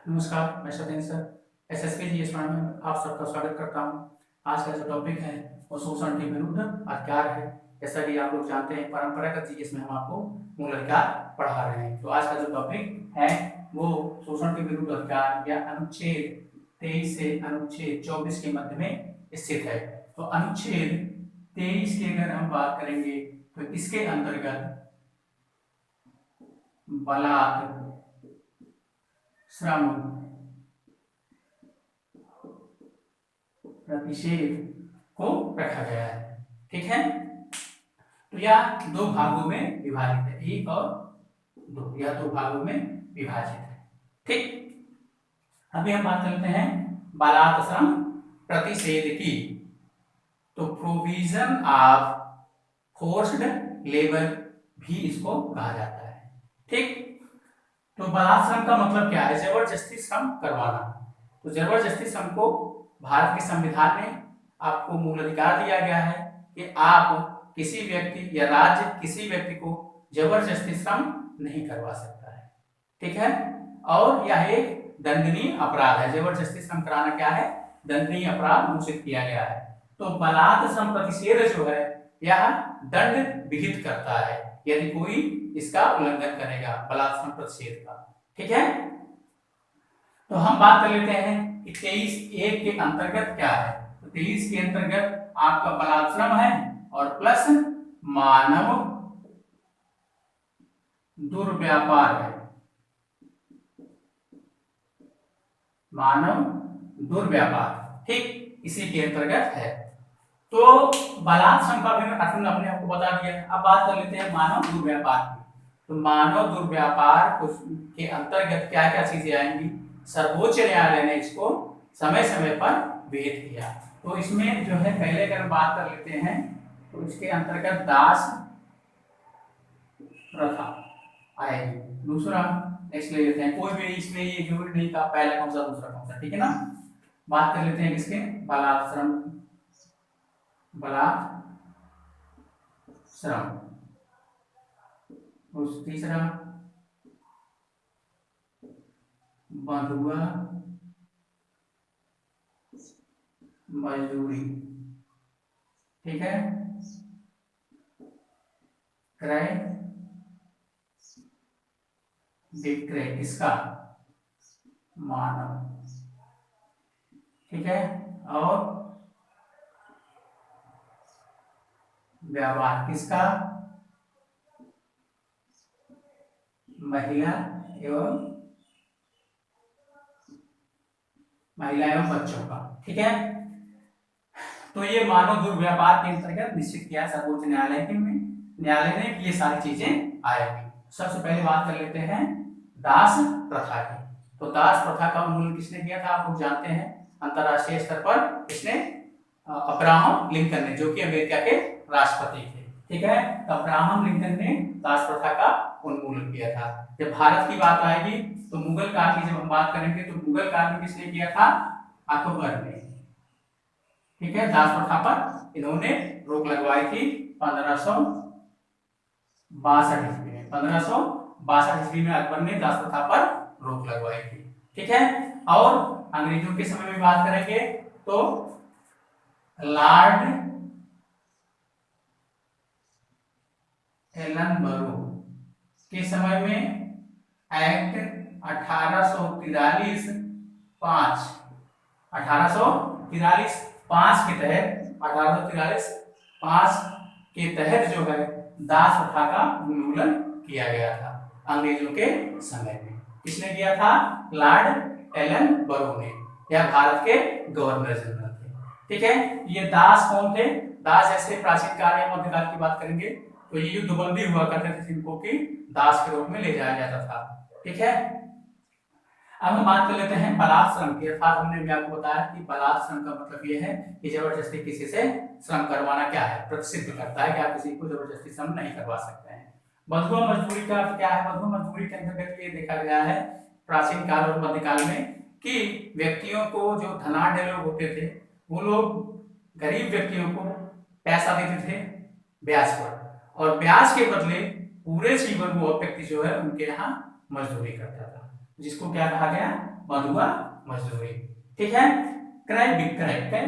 नमस्कार, मैं Satyendra sir SSP GS में आप सबका स्वागत करता हूं। आज का जो टॉपिक है वो शोषण के विरुद्ध अधिकार है। जैसा कि आप लोग जानते हैं, परंपरागत जीएस में हम आपको मूल अधिकार पढ़ा रहे हैं। तो आज का जो टॉपिक है वो शोषण के विरुद्ध अधिकार या अनुच्छेद 23 से अनुच्छेद 24 के मध्य में स्थित है। तो अनुच्छेद 23 की अगर हम बात करेंगे तो इसके अंतर्गत बलात्, श्रम, प्रतिषेध को रखा गया है। ठीक है, तो यह दो भागों में विभाजित है, एक और दो, यह दो भागों में विभाजित है। ठीक, अभी हम बात करते हैं बलात् श्रम प्रतिषेध की। तो प्रोविजन ऑफ फोर्स्ड लेबर भी इसको कहा जाता है। ठीक, तो बलात् श्रम का मतलब क्या है? जबरदस्ती श्रम करवाना। तो जबरदस्ती श्रम को भारत के संविधान में आपको मूल अधिकार दिया गया है कि आप किसी व्यक्ति या राज्य किसी व्यक्ति को जबरदस्ती श्रम नहीं करवा सकता है। ठीक है, और यह एक दंडनीय अपराध है। जबरदस्ती श्रम कराना क्या है? दंडनीय अपराध घोषित किया गया है। तो बलात् श्रम प्रतिषेध जो है यह दंड विहित करता है यदि कोई इसका उल्लंघन करेगा, बलात् श्रम प्रतिषेध का। ठीक है, तो हम बात कर लेते हैं कि 23(1) के अंतर्गत क्या है। तो 23 के अंतर्गत आपका बलात् श्रम है और प्लस मानव दुर्व्यापार है। मानव दुर्व्यापार, ठीक, इसी के अंतर्गत है। तो बलात् श्रम का भी अर्थ हमने आपको बता दिया। अब बात कर लेते हैं मानव दुर्व्यापार की। तो मानव दुर्व्यापार के अंतर्गत क्या क्या चीजें आएंगी? सर्वोच्च न्यायालय ने इसको समय समय पर विहित किया। तो इसमें जो है पहले अगर बात कर लेते हैं तो इसके अंतर्गत दास प्रथा आएगी। दूसरा नेक्स्ट ले लेते हैं, कोई भी इसमें ये जरूरी नहीं का पहला कौन सा दूसरा कौन सा। ठीक है ना, बात कर लेते हैं किसके? बलात् श्रम, बलात् श्रम। तीसरा बंधुआ मजदूरी। ठीक है, क्रय विक्रय इसका मानव। ठीक है, और व्यवहार किसका? महिला एवं बच्चों का। ठीक है, तो ये मानव दुर्व्यापार के अंतर्गत निश्चित किया सर्वोच्च न्यायालय ने ये सारी चीजें आएगी। सबसे पहले बात कर लेते हैं दास प्रथा की। तो दास प्रथा का उन्मूलन किसने किया था? आप लोग जानते हैं, अंतरराष्ट्रीय स्तर पर इसने अब्राहम लिंकन ने, जो कि अमेरिका के राष्ट्रपति थे। ठीक है, अब्राहम लिंकन ने दास प्रथा का उन्मूलन किया था। जब भारत की बात आएगी तो मुगल काल की जब हम बात करेंगे तो मुगल काल में किसने किया था? अकबर ने। ठीक है, दास प्रथा पर इन्होंने रोक लगवाई थी 1562 ईस्वी में। 1562 ईस्वी में अकबर ने दास प्रथा पर रोक लगवाई थी। ठीक है, और अंग्रेजों के समय में बात करेंगे तो लॉर्ड एलनबरो के समय में एक्ट 1843 5 के तहत 1843 के तहत जो है दास प्रथा का उन्मूलन किया गया था अंग्रेजों के समय में। किसने किया था? लॉर्ड एलन बरो ने, यह भारत के गवर्नर जनरल थे। ठीक है, ये दास कौन थे? दास ऐसे प्राचीन काल या मध्यकाल की बात करेंगे तो ये युद्धबंदी हुआ करते थे जिनको कि दास के रूप में ले जाया जाता था। ठीक है, अब हम बात कर लेते हैं बलात् श्रम की। अर्थात हमने भी आपको बताया कि बलात् श्रम का मतलब ये है कि जबरदस्ती किसी से श्रम करवाना क्या है? प्रतिषिद्ध करता है कि आप किसी को जबरदस्ती श्रम नहीं करवा सकते हैं। बंधुआ मजदूरी का क्या है? बंधुआ मजदूरी के अंतर्गत ये देखा गया है प्राचीन काल और मध्यकाल में कि व्यक्तियों को, जो धनाढ्य लोग होते थे, वो लोग गरीब व्यक्तियों को पैसा देते थे ब्याज पर, और ब्याज के बदले पूरे जीवन वो व्यक्ति जो है उनके यहाँ मजदूरी करता था, जिसको क्या कहा गया? बंधुआ मजदूरी। ठीक है। क्रय विक्रय, क्रय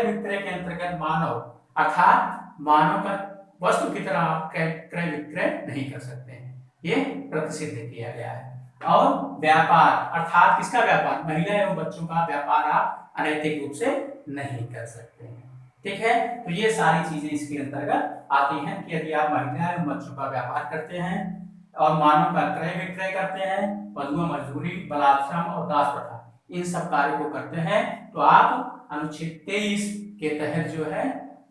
विक्रय के अंतर्गत मानव अर्थात मानव का वस्तु की तरह आप क्रय विक्रय नहीं कर सकते हैं, ये प्रतिषिद्ध किया गया है। और व्यापार अर्थात किसका व्यापार, महिला एवं बच्चों का व्यापार आप अनैतिक रूप से नहीं कर सकते हैं। ठीक है। तो ये सारी चीजें इसके अंतर्गत आती हैं कि यदि आप महिला एवं बच्चों का व्यापार करते हैं और मानव का क्रय विक्रय करते हैं, बंधुआ मजदूरी, बलात्श्रम और दास प्रथा, इन सब कार्य को करते हैं, तो आप अनुच्छेद 23 के तहत जो है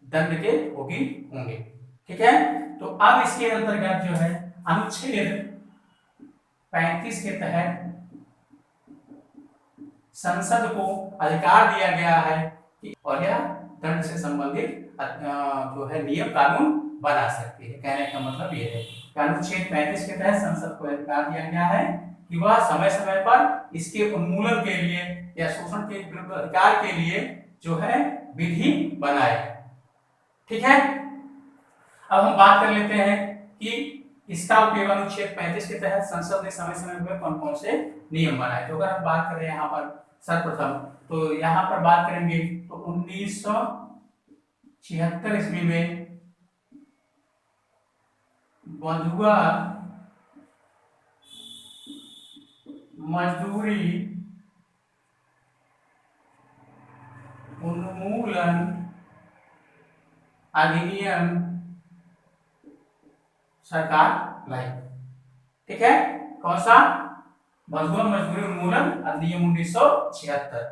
दंड के भोगी होंगे। ठीक है। तो अब इसके अंतर्गत जो है अनुच्छेद 35 के तहत संसद को अधिकार दिया गया है कि और यह दंड से संबंधित जो है नियम कानून बना सकती है। कहने का मतलब ये है कि अनुच्छेद 35 के तहत संसद को अधिकार दिया गया है कि वह समय समय पर इसके उन्मूलन के लिए या शोषण के विरुद्ध अधिकार के लिए जो है विधि बनाए। ठीक है। अब हम बात कर लेते हैं कि इसका उपयोग अनुच्छेद 35 के तहत संसद ने समय समय पर कौन कौन से नियम बनाए। तो अगर हम बात करें यहाँ पर सर्वप्रथम, तो यहाँ पर बात करेंगे तो 1976 ईस्वी में बंधुआ मजदूरी उन्मूलन अधिनियम सरकार लाई। ठीक है। कौन सा, बंधुआ मजदूरी उन्मूलन अधिनियम 1976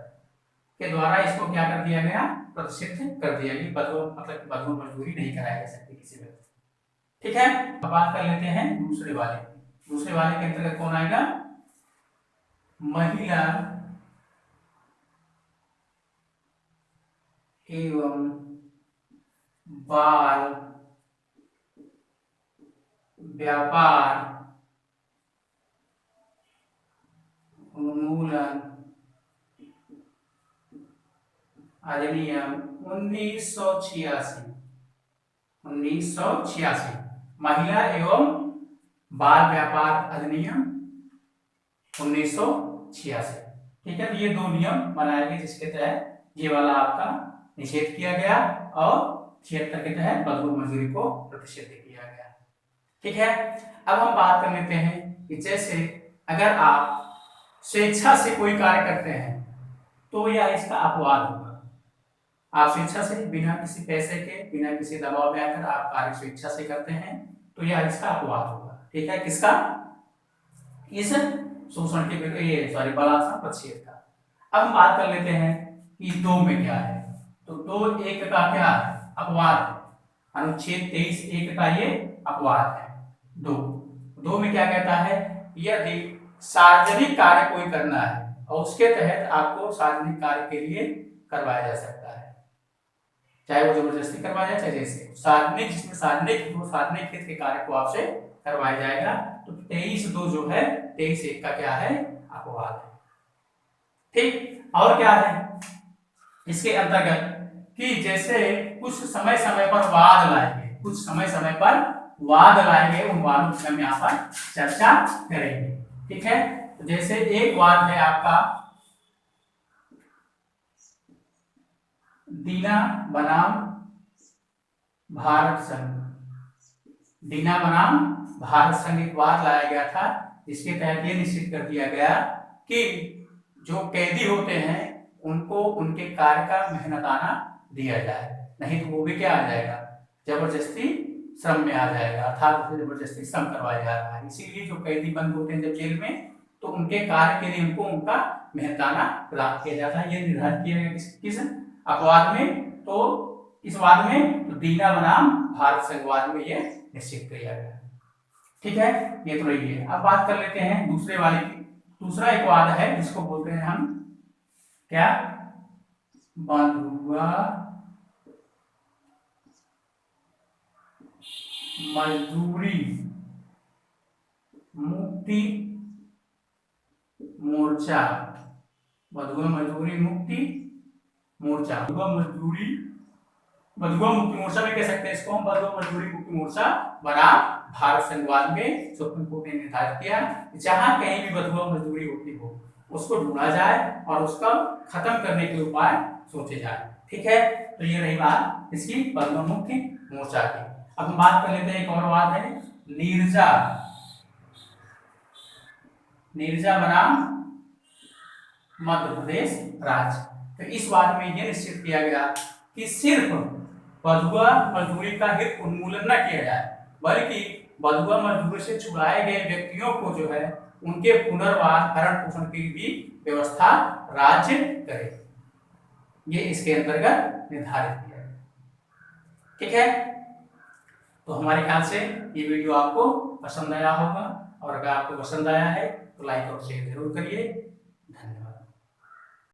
के द्वारा इसको क्या कर दिया गया, प्रतिषिद्ध कर दिया गया। बंधुआ मजदूरी नहीं कराई जा सकती किसी व्यक्ति। ठीक है। अब बात कर लेते हैं दूसरे वाले के अंतर्गत कौन आएगा, महिला एवं बाल व्यापार उन्मूलन अधिनियम 1986 महिला एवं बाल व्यापार अधिनियम 1986। ठीक है। तो ये दो नियम बनाए गए जिसके तहत ये वाला आपका निषेध किया गया और 76 के तहत बंधुआ मजदूरी को प्रतिषिद्ध किया गया। ठीक है। अब हम बात कर लेते हैं कि जैसे अगर आप स्वेच्छा से कोई कार्य करते हैं तो यह इसका अपवाद होगा। आप स्वेच्छा से बिना किसी पैसे के, बिना किसी दबाव में आकर आप कार्य स्वेच्छा से करते हैं तो यह इसका अपवाद होगा। ठीक है। किसका, इस शोषण के बलात्कार प्रतिषेध का। अब हम बात कर लेते हैं कि 2 में क्या है, तो 2(1) का क्या है, अपवाद है। अनुच्छेद 23(1) का ये अपवाद है। 2 में क्या कहता है, यदि सार्वजनिक कार्य कोई करना है और उसके तहत आपको सार्वजनिक कार्य के लिए करवाया जा सकता है, चाहे वो जबरदस्ती करवाया जाए, चाहे जैसे सार्वजनिक, जिसमें सार्वजनिक हित के कार्य को आपसे करवाया जाएगा, तो 23(2) जो है 23(1) का क्या है, अपवाद है। ठीक। और क्या है इसके अंतर्गत कि जैसे कुछ समय समय पर वाद लाएंगे, उन वादों की हम यहाँ पर चर्चा करेंगे। ठीक है। तो जैसे एक वाद है आपका दीना बनाम भारत संघ एक वाद लाया गया था, जिसके तहत ये निश्चित कर दिया गया कि जो कैदी होते हैं उनको उनके कार्य का मेहनताना दिया जाए, नहीं तो वो भी क्या आ जाएगा, जबरदस्ती श्रम में आ जाएगा, अर्थात उसे जबरदस्ती श्रम करवाया जा रहा है। इसीलिए जो कैदी बंद होते हैं जब जेल में, तो उनके कार्य के लिए उनको उनका मेहनताना प्रदान किया जाता है। ये निर्धारित किया गया किस अपवाद में, तो इस वाद में तो दीना बनाम भारत संघवाद में ये निश्चित किया गया। ठीक है। ये तो रही है। अब बात कर लेते हैं दूसरे वाले की। दूसरा एक वाद है जिसको बोलते हैं हम क्या, बंधुआ मजदूरी मुक्ति मोर्चा। बंधुआ मजदूरी मुक्ति मोर्चा, बंधुआ मुक्ति मोर्चा में कह सकते हैं इसको हम, बंधुआ मजदूरी मुक्ति मोर्चा बनाम भारत संघवाद में सुप्रीम कोर्ट ने निर्धारित किया, जहां कहीं भी बंधुआ मजदूरी होती हो उसको ढूंढा जाए और उसका खत्म करने के उपाय सोचे जाए। ठीक है, तो ये रही बात इसकी पद्ममुखी मोर्चा की। अब हम बात कर लेते हैं, एक और बात है नीरजा। नीरजा बनाम मध्य प्रदेश राज्य। तो इस वाद में यह निश्चित किया गया कि सिर्फ बंधुआ मजदूरी का हित उन्मूलन न किया जाए, बल्कि बंधुआ मजदूरी से छुड़ाए गए व्यक्तियों को जो है उनके पुनर्वास भरण पोषण की भी व्यवस्था राज्य करे। ये इसके अंतर्गत निर्धारित किया गया। ठीक है, तो हमारे ख्याल से ये वीडियो आपको पसंद आया होगा, और अगर आपको पसंद आया है तो लाइक और शेयर जरूर करिए।